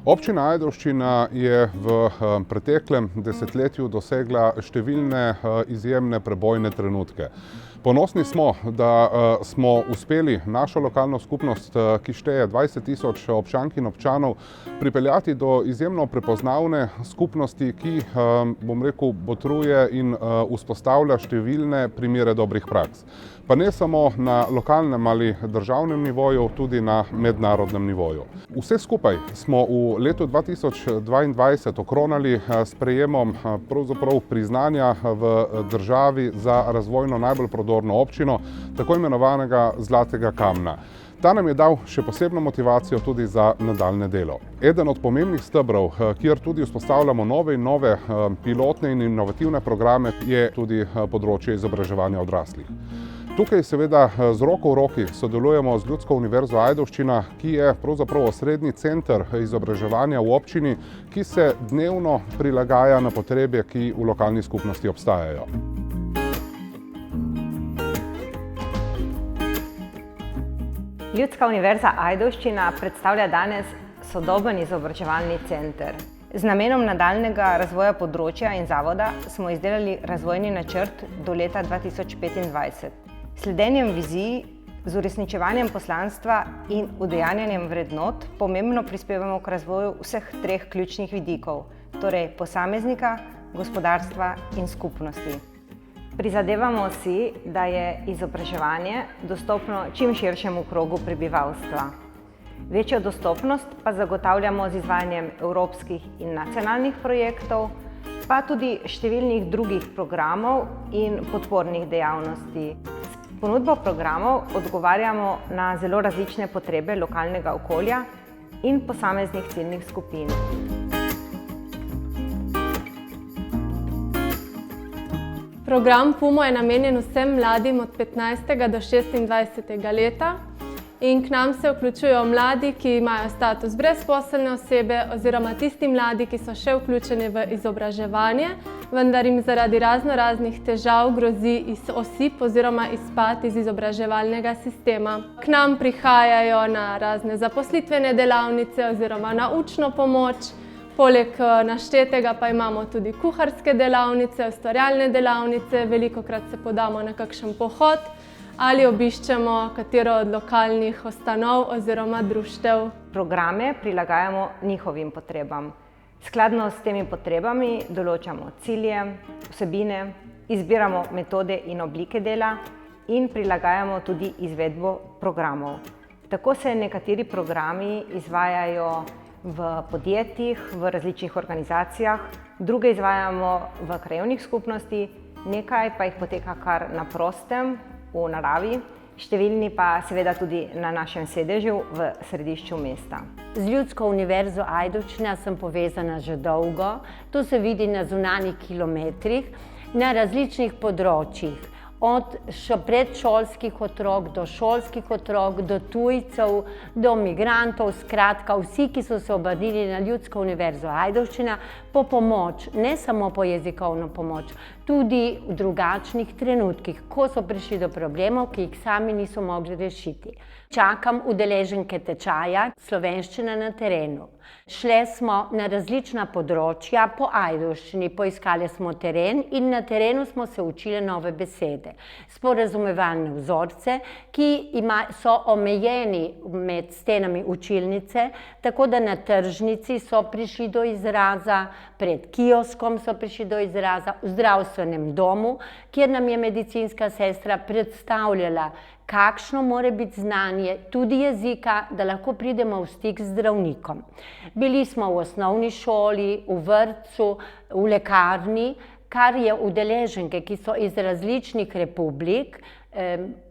Občina Ajdovščina je v preteklem desetletju dosegla številne izjemne prebojne trenutke. Ponosni smo, da smo uspeli našo lokalno skupnost, ki šteje 20.000 občank in občanov, pripeljati do izjemno prepoznavne skupnosti, ki, botruje in vzpostavlja številne primere dobrih praks. Pa ne samo na lokalnem ali državnem nivoju, tudi na mednarodnem nivoju. Vse skupaj smo v letu 2022 okronali s sprejemom pravzaprav priznanja v državi za razvojno najbolj prodorno občino, tako imenovanega Zlatega kamna. Ta nam je dal še posebno motivacijo tudi za nadaljnje delo. Eden od pomembnih stebrov, kjer tudi vzpostavljamo nove in nove pilotne in inovativne programe, je tudi področje izobraževanja odraslih. Tukaj seveda z roko v roki sodelujemo z Ljudsko univerzo Ajdovščina, ki je pravzaprav osrednji center izobraževanja v občini, ki se dnevno prilagaja na potrebe, ki v lokalni skupnosti obstajajo. Ljudska univerza Ajdovščina predstavlja danes sodoben izobraževalni center. Z namenom nadaljnjega razvoja področja in zavoda smo izdelali razvojni načrt do leta 2025. Sledenjem viziji, z uresničevanjem poslanstva in udejanjanjem vrednot pomembno prispevamo k razvoju vseh treh ključnih vidikov, torej posameznika, gospodarstva in skupnosti. Prizadevamo si, da je izobraževanje dostopno čim širšemu krogu prebivalstva. Večjo dostopnost pa zagotavljamo z izvajanjem evropskih in nacionalnih projektov, pa tudi številnih drugih programov in podpornih dejavnosti. S ponudbo programov odgovarjamo na zelo različne potrebe lokalnega okolja in posameznih ciljnih skupin. Program PUMO je namenjen vsem mladim od 15. do 26. leta in k nam se vključujejo mladi, ki imajo status brezposelne osebe oziroma tisti mladi, ki so še vključeni v izobraževanje, vendar jim zaradi raznih težav grozi osip oziroma izpad iz izobraževalnega sistema. K nam prihajajo na razne zaposlitvene delavnice oziroma na učno pomoč. Poleg naštetega pa imamo tudi kuharske delavnice, ustvarjalne delavnice, velikokrat se podamo na kakšen pohod ali obiščemo katero od lokalnih ustanov oziroma društev. Programe prilagajamo njihovim potrebam. Skladno s temi potrebami določamo cilje, vsebine, izbiramo metode in oblike dela in prilagajamo tudi izvedbo programov. Tako se nekateri programi izvajajo v podjetjih, v različnih organizacijah, druge izvajamo v krajevnih skupnosti, nekaj pa jih poteka kar na prostem, v naravi, številni pa seveda tudi na našem sedežu v središču mesta. Z Ljudsko univerzo Ajdovščina sem povezana že dolgo, to se vidi na zunanjih kilometrih, na različnih področjih. Od predšolskih otrok do šolskih otrok, do tujcev, do migrantov, skratka vsi, ki so se obrnili na Ljudsko univerzo Ajdovščina po pomoč, ne samo po jezikovno pomoč, tudi v drugačnih trenutkih, ko so prišli do problemov, ki jih sami niso mogli rešiti. Čakam udeleženke tečaja Slovenščina na terenu. Šle smo na različna področja po Ajdovščini, poiskali smo teren in na terenu smo se učili nove besede. Sporazumevalne vzorce, ki so omejeni med stenami učilnice, tako da na tržnici so prišli do izraza, pred kioskom so prišli do izraza, v zdravstvenem domu, kjer nam je medicinska sestra predstavljala, kakšno mora biti znanje tudi jezika, da lahko pridemo v stik z zdravnikom. Bili smo v osnovni šoli, v vrtcu, v lekarni, kar je udeleženke, ki so iz različnih republik,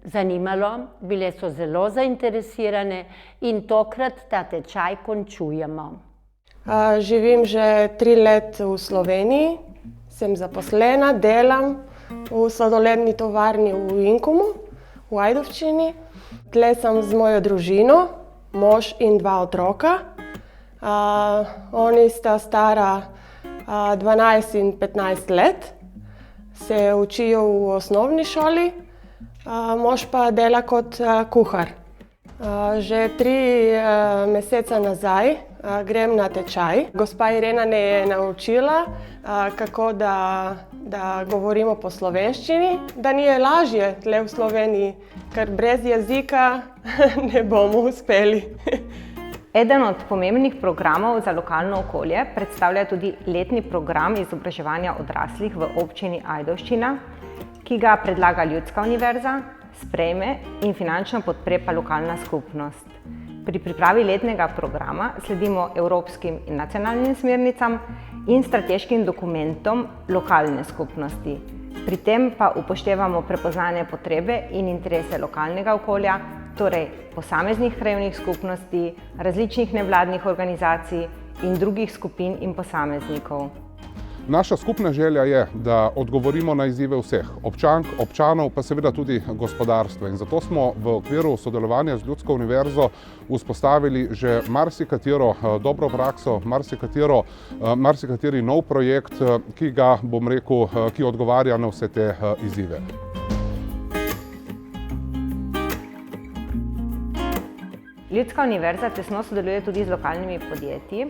zanimalo, bile so zelo zainteresirane in tokrat ta tečaj končujemo. Živim že 3 let v Sloveniji, sem zaposlena, delam v sladoledni tovarni v Inkomu, v Ajdovščini. Tle sem z mojo družino, mož in 2 otroka. Oni sta stara 12 in 15 let, se učijo v osnovni šoli, mož pa dela kot kuhar. Že 3 mesece nazaj grem na tečaj. Gospa Irena me je naučila, kako da govorimo po slovenščini, da ni lažje tle v Sloveniji, ker brez jezika ne bomo uspeli. Eden od pomembnih programov za lokalno okolje predstavlja tudi letni program izobraževanja odraslih v občini Ajdovščina, ki ga predlaga Ljudska univerza, sprejme in finančno podpre pa lokalna skupnost. Pri pripravi letnega programa sledimo evropskim in nacionalnim smernicam in strateškim dokumentom lokalne skupnosti. Pri tem pa upoštevamo prepoznane potrebe in interese lokalnega okolja, torej posameznih krajevnih skupnosti, različnih nevladnih organizacij in drugih skupin in posameznikov. Naša skupna želja je, da odgovorimo na izzive vseh, občank, občanov, pa seveda tudi gospodarstva. In zato smo v okviru sodelovanja z Ljudsko univerzo vzpostavili že marsikatero dobro prakso, marsikateri nov projekt, ki odgovarja na vse te izzive. Ljudska univerza tesno sodeluje tudi z lokalnimi podjetji.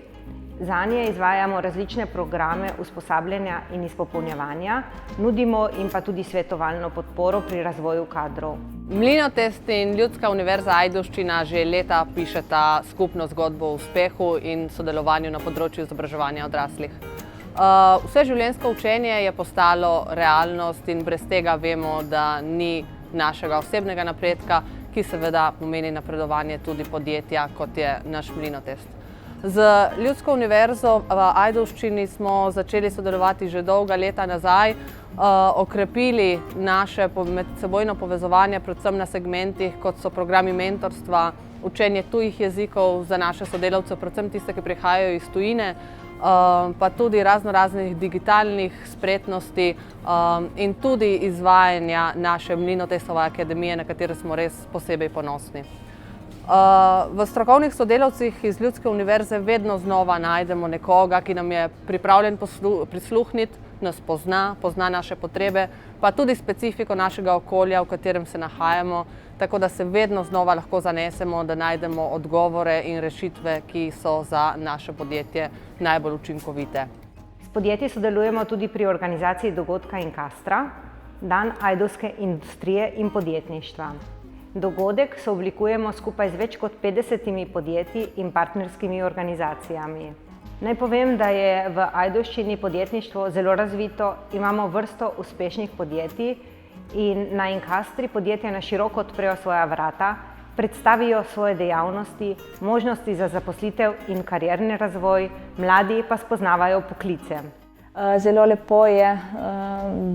Zanje izvajamo različne programe usposabljanja in izpopolnjevanja, nudimo in pa tudi svetovalno podporo pri razvoju kadrov. Mlinotest in Ljudska univerza Ajdovščina že leta pišeta skupno zgodbo o uspehu in sodelovanju na področju izobraževanja odraslih. Vseživljenjsko učenje je postalo realnost in brez tega vemo, da ni našega osebnega napredka, ki seveda pomeni napredovanje tudi podjetja, kot je naš Mlinotest. Z Ljudsko univerzo v Ajdovščini smo začeli sodelovati že dolga leta nazaj, okrepili naše medsebojno povezovanje predvsem na segmentih, kot so programi mentorstva, učenje tujih jezikov za naše sodelavce, predvsem tiste, ki prihajajo iz tujine, pa tudi raznoraznih digitalnih spretnosti in tudi izvajanja naše Mlinotestove akademije, na katere smo res posebej ponosni. V strokovnih sodelavcih iz Ljudske univerze vedno znova najdemo nekoga, ki nam je pripravljen prisluhniti, nas pozna naše potrebe, pa tudi specifiko našega okolja, v katerem se nahajamo, tako da se vedno znova lahko zanesemo, da najdemo odgovore in rešitve, ki so za naše podjetje najbolj učinkovite. S podjetji sodelujemo tudi pri organizaciji dogodka Inkastra, Dan ajdovske industrije in podjetništva. Dogodek sooblikujemo skupaj z več kot 50 podjetji in partnerskimi organizacijami. Naj povem, da je v Ajdovščini podjetništvo zelo razvito, imamo vrsto uspešnih podjetij in na Inkastri podjetja na široko odprejo svoja vrata, predstavijo svoje dejavnosti, možnosti za zaposlitev in karierni razvoj, mladi pa spoznavajo poklice. Zelo lepo je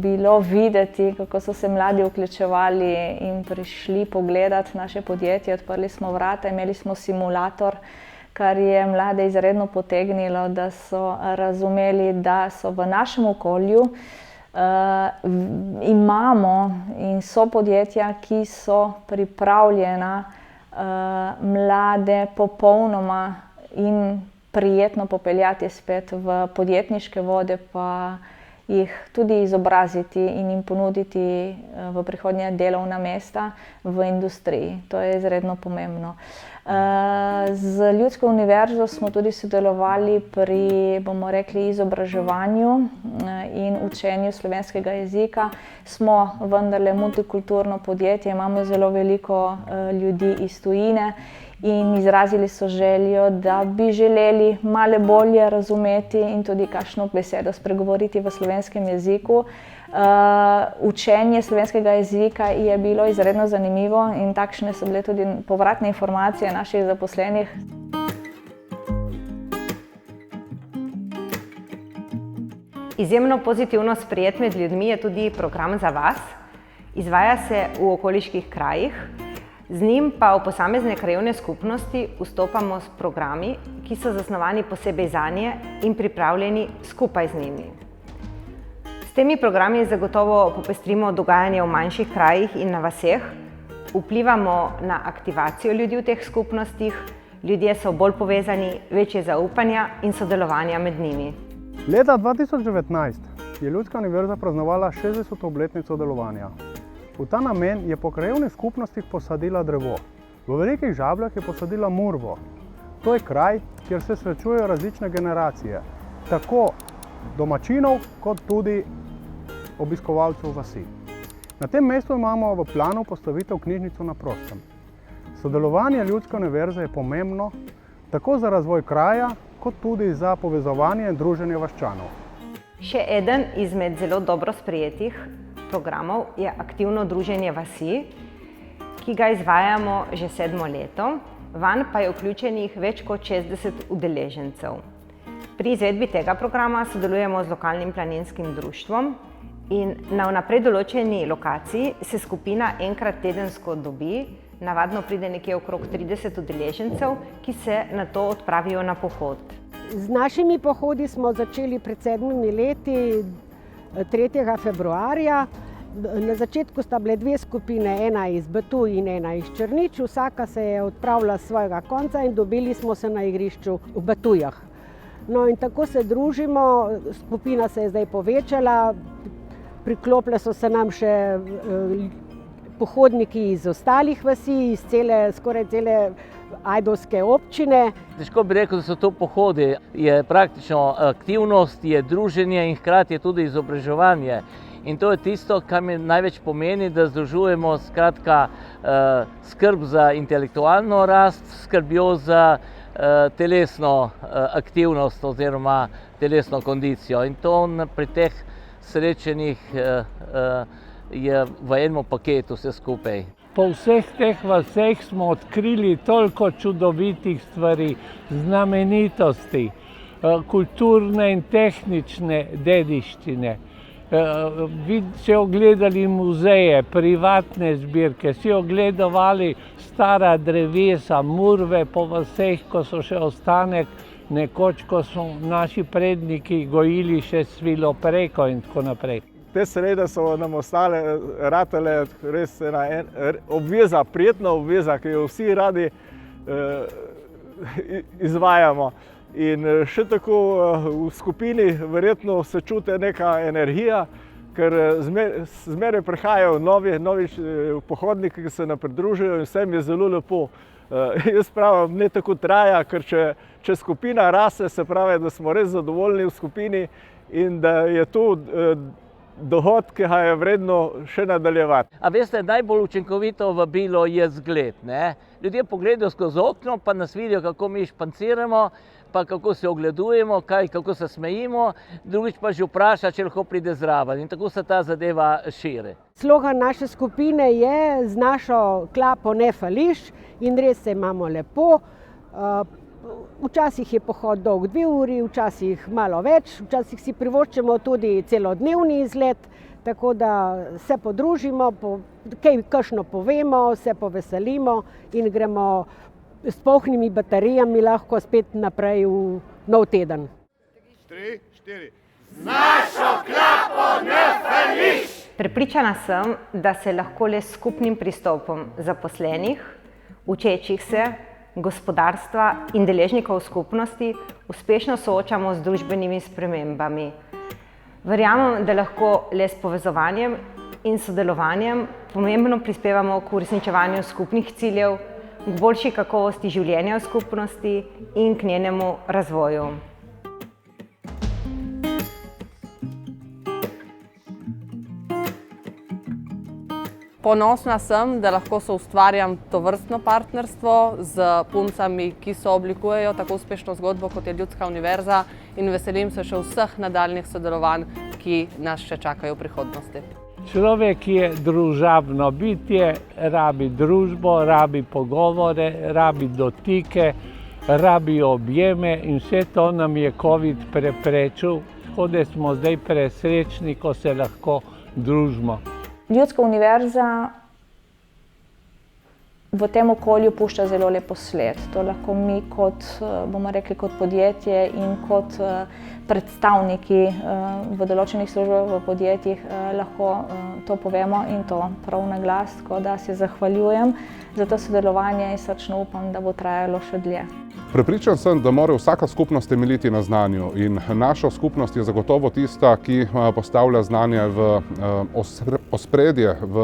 bilo videti, kako so se mladi vključevali in prišli pogledati naše podjetje. Odprli smo vrata, imeli smo simulator, kar je mlade izredno potegnilo, da so razumeli, da so v našem okolju imamo in so podjetja, ki so pripravljena mlade popolnoma in prijetno popeljati spet v podjetniške vode, pa jih tudi izobraziti in jim ponuditi v prihodnje delovna mesta v industriji. To je izredno pomembno. Z Ljudsko univerzo smo tudi sodelovali pri, bomo rekli, izobraževanju in učenju slovenskega jezika. Smo vendarle multikulturno podjetje, imamo zelo veliko ljudi iz tujine in izrazili so željo, da bi želeli malo bolje razumeti in tudi kakšno besedo spregovoriti v slovenskem jeziku. Učenje slovenskega jezika je bilo izredno zanimivo in takšne so bile tudi povratne informacije naših zaposlenih. Izjemno pozitivno sprejet med ljudmi je tudi program Za vas. Izvaja se v okoliških krajih. Z njim pa v posamezne krajevne skupnosti vstopamo s programi, ki so zasnovani posebej zanje in pripravljeni skupaj z njimi. S temi programi zagotovo popestrimo dogajanje v manjših krajih in na vaseh, vplivamo na aktivacijo ljudi v teh skupnostih, ljudje so bolj povezani, večje zaupanja in sodelovanja med njimi. Leta 2019 je Ljudska univerza praznovala 60. obletnico delovanja. V ta namen je po krajevnih skupnostih posadila drevo. V Velikih Žabljah je posadila Murvo. To je kraj, kjer se srečujejo različne generacije, tako domačinov kot tudi obiskovalcev vasi. Na tem mestu imamo v planu postavitev knjižnico na prostem. Sodelovanje Ljudske univerze je pomembno tako za razvoj kraja, kot tudi za povezovanje in druženje vaščanov. Še eden izmed zelo dobro sprejetih programov je aktivno druženje vasi, ki ga izvajamo že 7. leto, vanj pa je vključenih več kot 60 udeležencev. Pri izvedbi tega programa sodelujemo z lokalnim planinskim društvom in na vnaprej določeni lokaciji se skupina enkrat tedensko dobi, navadno pride nekje okrog 30 udeležencev, ki se nato odpravijo na pohod. Z našimi pohodi smo začeli pred 7 leti, 3. februarja. Na začetku sta bile 2 skupine, ena iz Betuj in ena iz Črnič. Vsaka se je odpravila s svojega konca in dobili smo se na igrišču v Betujah. No in tako se družimo, skupina se je zdaj povečala, priklopile so se nam še pohodniki iz ostalih vasi, iz skoraj cele ajdovske občine. Težko bi rekel, da so to pohodi. Je praktično aktivnost, je druženje in hkrati je tudi izobraževanje. In to je tisto, kar mi največ pomeni, da združujemo skratka skrb za intelektualno rast, skrbjo za telesno aktivnost oziroma telesno kondicijo. In to pri teh srečanjih je v enem paketu vse skupaj. Po vseh teh vaseh smo odkrili toliko čudovitih stvari, znamenitosti, kulturne in tehnične dediščine. Si ogledali muzeje, privatne zbirke, si ogledovali stara drevesa, murve po vaseh, ko so še ostanek nekoč, ko so naši predniki gojili še svilopreko in tako naprej. Te srede so nam ostale ratele res ena obveza, prijetna obveza, ki jo vsi radi izvajamo. In še tako v skupini verjetno se čuti neka energija, ker zmeraj prihajajo novi pohodniki, ki se nam pridružijo in vsem je zelo lepo. Jaz pravim, ne tako traja, ker če skupina raste, se pravi, da smo res zadovoljni v skupini in da je to dohod, ki ga je vredno še nadaljevati. A veste, najbolj učinkovito vabilo je zgled, ne? Ljudje pogledajo skozi okno, pa nas vidijo, kako mi španciramo, pa kako se ogledujemo, kako se smejimo, drugič pa že vpraša, če lahko pride zraven in tako se ta zadeva širi. Slogan naše skupine je z našo klapo ne fališ in res se imamo lepo. Včasih je pohod dolg 2 uri, včasih malo več, včasih si privoščimo tudi celodnevni izlet, tako da se podružimo, kakšno povemo, se poveselimo in gremo s polnimi baterijami lahko spet naprej v nov teden. 3, 4. Z našo klapo ne fališ! Prepričana sem, da se lahko le s skupnim pristopom zaposlenih, učečih se, gospodarstva in deležnikov skupnosti uspešno soočamo z družbenimi spremembami. Verjamem, da lahko le s povezovanjem in sodelovanjem pomembno prispevamo k uresničevanju skupnih ciljev, k boljši kakovosti življenja v skupnosti in k njenemu razvoju. Ponosna sem, da lahko soustvarjam tovrstno partnerstvo z puncami, ki sooblikujejo tako uspešno zgodbo, kot je Ljudska univerza, in veselim se še vseh nadaljnjih sodelovanj, ki nas še čakajo v prihodnosti. Človek je družabno bitje, rabi družbo, rabi pogovore, rabi dotike, rabi objeme in vse to nam je COVID preprečil, tako da smo zdaj presrečni, ko se lahko družimo. Ljudska univerza v tem okolju pušča zelo lepo sled. To lahko mi kot, bomo rekli, kot podjetje in kot predstavniki v določenih službah v podjetjih lahko to povemo in to prav na glas, tako da se zahvaljujem za to sodelovanje in srčno upam, da bo trajalo še dlje. Prepričan sem, da mora vsaka skupnost temeljiti na znanju in naša skupnost je zagotovo tista, ki postavlja znanje v ospredje, v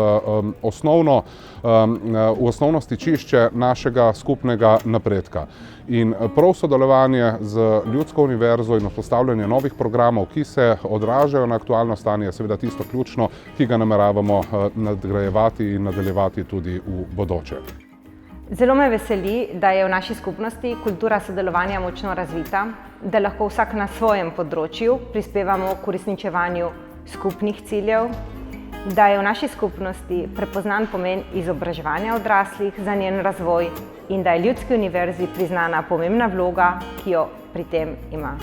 osnovno stičišče našega skupnega napredka. In prav sodelovanje z Ljudsko univerzo in vzpostavljanje novih programov, ki se odražajo na aktualno stanje, je seveda tisto ključno, ki ga nameravamo nadgrajevati in nadaljevati tudi v bodoče. Zelo me veseli, da je v naši skupnosti kultura sodelovanja močno razvita, da lahko vsak na svojem področju prispevamo k uresničevanju skupnih ciljev, da je v naši skupnosti prepoznan pomen izobraževanja odraslih za njen razvoj in da je Ljudski univerzi priznana pomembna vloga, ki jo pri tem ima.